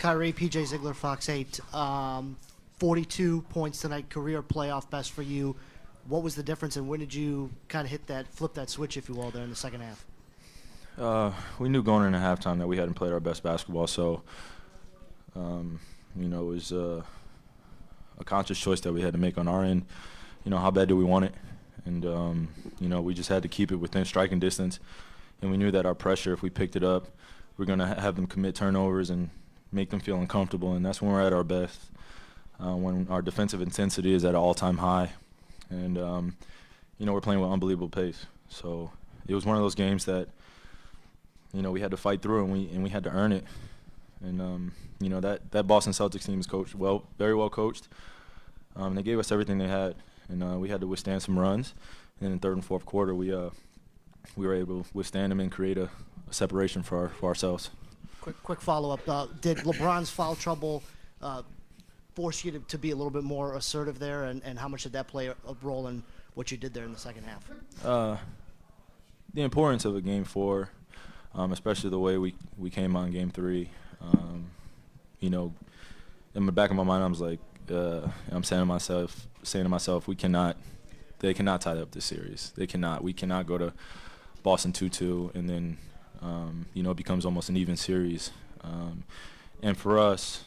Kyrie, PJ Ziegler, Fox 8. 42 points tonight, career playoff best for you. What was the difference, and when did you kind of flip that switch, if you will, there in the second half? We knew going into halftime that we hadn't played our best basketball, so it was a conscious choice that we had to make on our end. How bad do we want it? And we just had to keep it within striking distance, and we knew that our pressure, if we picked it up, we're going to have them commit turnovers and make them feel uncomfortable, and that's when we're at our best, when our defensive intensity is at an all-time high, and we're playing with unbelievable pace. So it was one of those games that we had to fight through, and we had to earn it. And that Boston Celtics team is coached well, very well coached. They gave us everything they had, and we had to withstand some runs. And in the third and fourth quarter, we were able to withstand them and create a separation for ourselves. Quick follow-up. Did LeBron's foul trouble force you to be a little bit more assertive there, and how much did that play a role in what you did there in the second half? The importance of a Game 4, especially the way we came on Game 3. In the back of my mind, I was like, I'm saying to myself, they cannot tie up this series. They cannot. We cannot go to Boston 2-2, and then it becomes almost an even series. And for us,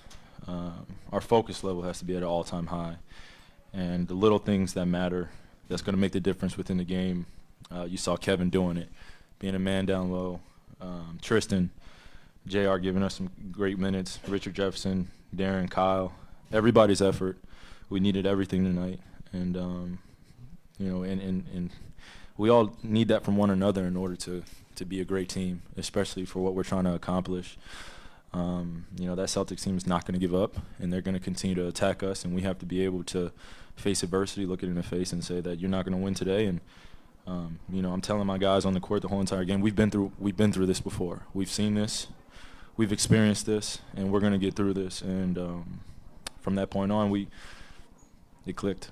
our focus level has to be at an all-time high. And the little things that matter, that's going to make the difference within the game. You saw Kevin doing it, being a man down low. Tristan, JR giving us some great minutes. Richard Jefferson, Darren, Kyle, everybody's effort. We needed everything tonight, and and we all need that from one another in order to be a great team, especially for what we're trying to accomplish. That Celtics team is not going to give up, and they're going to continue to attack us, and we have to be able to face adversity, look it in the face, and say that you're not going to win today. And I'm telling my guys on the court the whole entire game, we've been through this before. We've seen this, we've experienced this, and we're going to get through this. And from that point on, it clicked.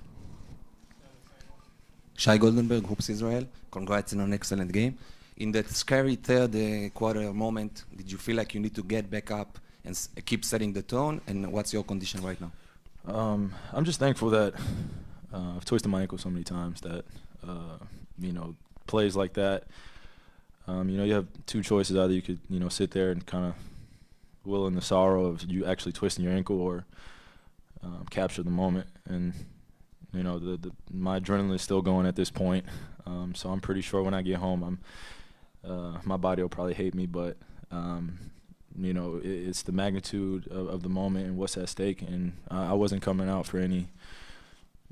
Shai Goldenberg, Hoops Israel. Congrats on an excellent game. In that scary third quarter moment, did you feel like you need to get back up and keep setting the tone? And what's your condition right now? I'm just thankful that I've twisted my ankle so many times that, plays like that, you have two choices. Either you could, sit there and kind of will in the sorrow of you actually twisting your ankle, or capture the moment. And, my adrenaline is still going at this point. So I'm pretty sure when I get home, my body will probably hate me, but it's the magnitude of the moment and what's at stake. And I wasn't coming out for any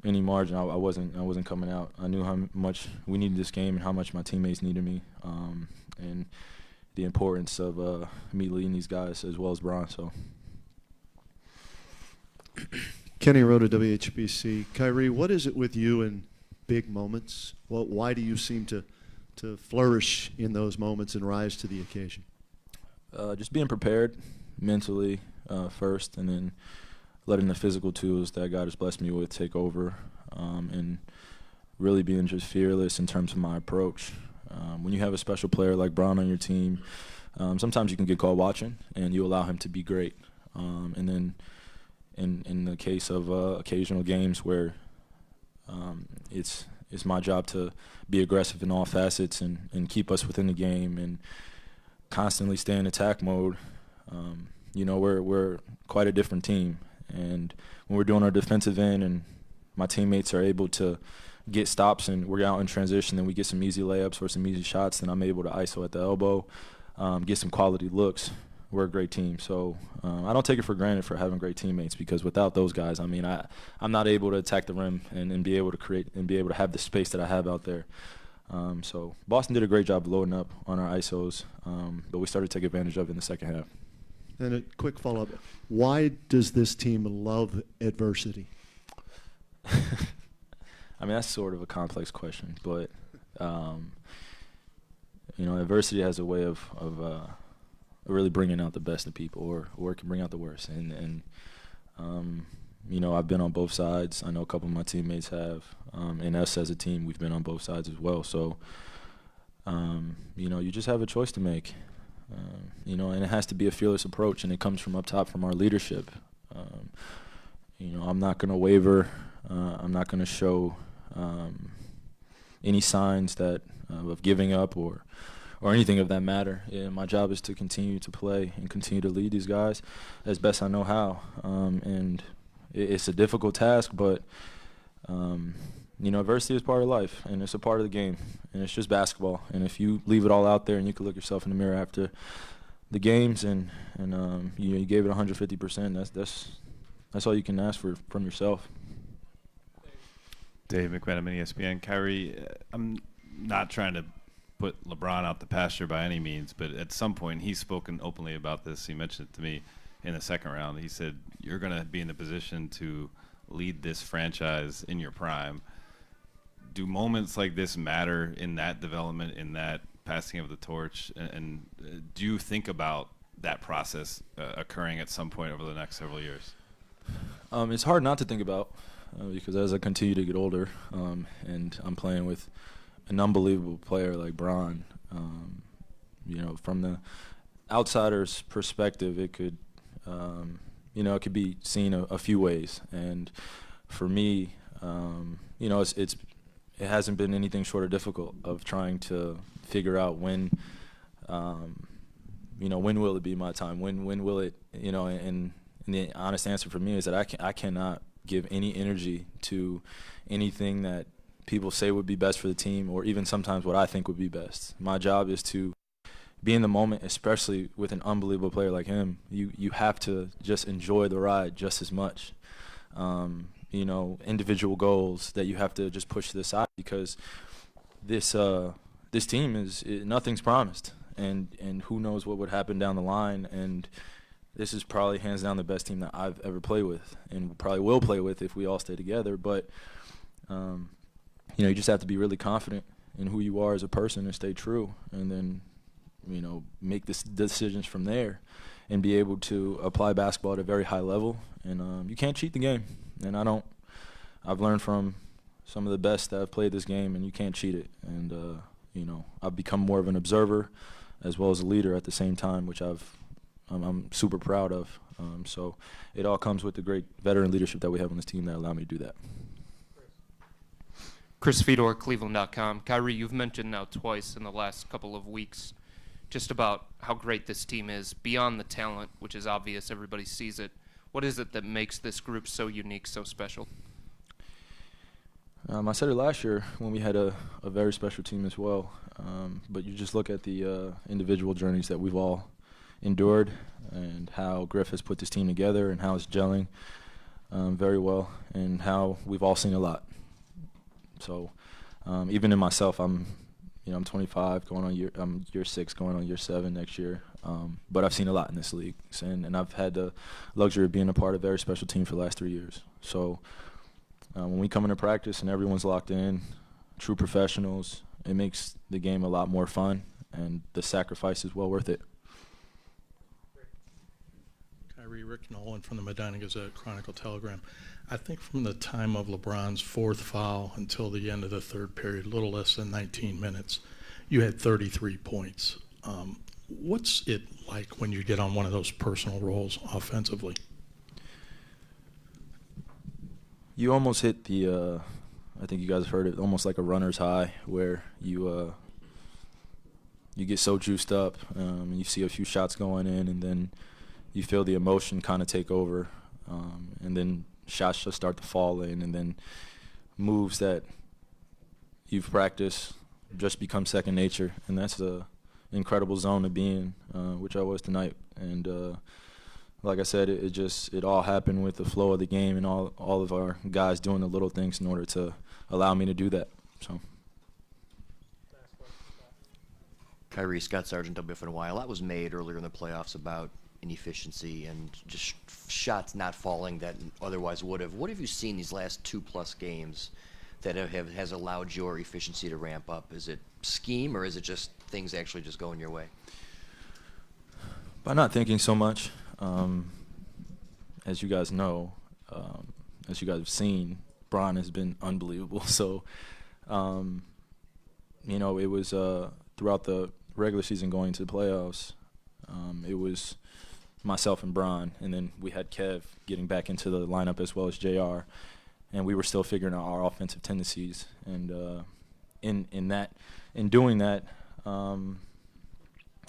margin. I wasn't coming out. I knew how much we needed this game and how much my teammates needed me, and the importance of me leading these guys as well as Bron. So. Kenny Rhoda, WHBC. Kyrie, what is it with you in big moments? Why do you seem to flourish in those moments and rise to the occasion? Just being prepared mentally first, and then letting the physical tools that God has blessed me with take over, and really being just fearless in terms of my approach. When you have a special player like Bron on your team, sometimes you can get caught watching, and you allow him to be great. And then in the case of occasional games where it's my job to be aggressive in all facets and keep us within the game and constantly stay in attack mode. We're quite a different team, and when we're doing our defensive end and my teammates are able to get stops and we're out in transition and we get some easy layups or some easy shots, then I'm able to ISO at the elbow, get some quality looks. We're a great team, so I don't take it for granted for having great teammates, because without those guys, I'm not able to attack the rim and be able to create and be able to have the space that I have out there. So Boston did a great job loading up on our ISOs, but we started to take advantage of it in the second half. And a quick follow-up. Why does this team love adversity? That's sort of a complex question, but adversity has a way of really bringing out the best in people, or it can bring out the worst. And I've been on both sides. I know a couple of my teammates have, and us as a team, we've been on both sides as well. So, you just have a choice to make. And it has to be a fearless approach, and it comes from up top from our leadership. I'm not going to waver. I'm not going to show any signs of giving up or anything of that matter. My job is to continue to play and continue to lead these guys as best I know how. And it's a difficult task, but adversity is part of life, and it's a part of the game, and it's just basketball. And if you leave it all out there and you can look yourself in the mirror after the games and you gave it 150%, that's all you can ask for from yourself. Dave McMenamin, ESPN. Kyrie, I'm not trying to put LeBron out the pasture by any means, but at some point he's spoken openly about this. He mentioned it to me in the second round. He said, you're going to be in the position to lead this franchise in your prime. Do moments like this matter in that development, in that passing of the torch? And do you think about that process occurring at some point over the next several years? It's hard not to think about because as I continue to get older and I'm playing with an unbelievable player like Bron, from the outsider's perspective, it could, it could be seen a few ways. And for me, it hasn't been anything short of difficult of trying to figure out when will it be my time? When will it, and the honest answer for me is that I cannot give any energy to anything that people say would be best for the team, or even sometimes what I think would be best. My job is to be in the moment, especially with an unbelievable player like him. You have to just enjoy the ride just as much. Individual goals that you have to just push to the side because this team nothing's promised, and who knows what would happen down the line. And this is probably hands down the best team that I've ever played with, and probably will play with if we all stay together. But you just have to be really confident in who you are as a person and stay true, and then make decisions from there and be able to apply basketball at a very high level. And you can't cheat the game. And I've learned from some of the best that have played this game, and you can't cheat it. And, I've become more of an observer as well as a leader at the same time, which I'm super proud of. So it all comes with the great veteran leadership that we have on this team that allow me to do that. Chris Fedor, Cleveland.com. Kyrie, you've mentioned now twice in the last couple of weeks just about how great this team is beyond the talent, which is obvious. Everybody sees it. What is it that makes this group so unique, so special? I said it last year when we had a very special team as well. But you just look at the individual journeys that we've all endured and how Griff has put this team together and how it's gelling very well and how we've all seen a lot. So even in myself, I'm 25, going on year 6, going on year 7 next year. But I've seen a lot in this league, and I've had the luxury of being a part of a very special team for the last 3 years. So when we come into practice and everyone's locked in, true professionals, it makes the game a lot more fun, and the sacrifice is well worth it. Kyrie, Rick Nolan from the Medina Gazette Chronicle-Telegram. I think from the time of LeBron's 4th foul until the end of the 3rd period, a little less than 19 minutes, you had 33 points. What's it like when you get on one of those personal roles offensively? You almost hit the, I think you guys have heard it, almost like a runner's high, where you get so juiced up, and you see a few shots going in, and then you feel the emotion kind of take over, and then shots just start to fall in, and then moves that you've practiced just become second nature, and that's an incredible zone to be in, which I was tonight. And like I said, it all happened with the flow of the game and all of our guys doing the little things in order to allow me to do that. So. Kyrie, Scott Sargent, WFNY. A lot was made earlier in the playoffs about inefficiency and just shots not falling that otherwise would have. What have you seen these last 2+ games that has allowed your efficiency to ramp up? Is it scheme, or is it just things actually just going your way? By not thinking so much. As you guys know, as you guys have seen, Bron has been unbelievable. So, it was throughout the regular season going to the playoffs, It was myself and Bron, and then we had Kev getting back into the lineup as well as JR, and we were still figuring out our offensive tendencies. And in doing that,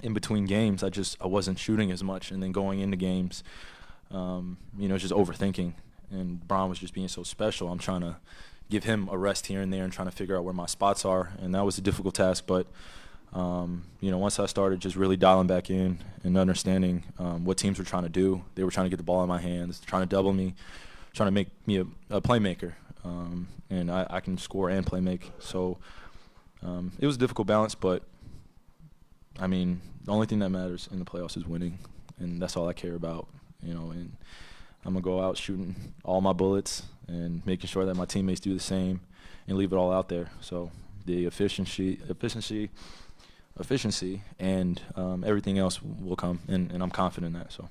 in between games, I wasn't shooting as much, and then going into games, just overthinking. And Bron was just being so special. I'm trying to give him a rest here and there and trying to figure out where my spots are, and that was a difficult task. But once I started just really dialing back in and understanding what teams were trying to do, they were trying to get the ball in my hands, trying to double me, trying to make me a playmaker, and I can score and play make. So it was a difficult balance, but I mean, the only thing that matters in the playoffs is winning, and that's all I care about, and I'm going to go out shooting all my bullets and making sure that my teammates do the same and leave it all out there. So the efficiency, and everything else will come, and I'm confident in that. So.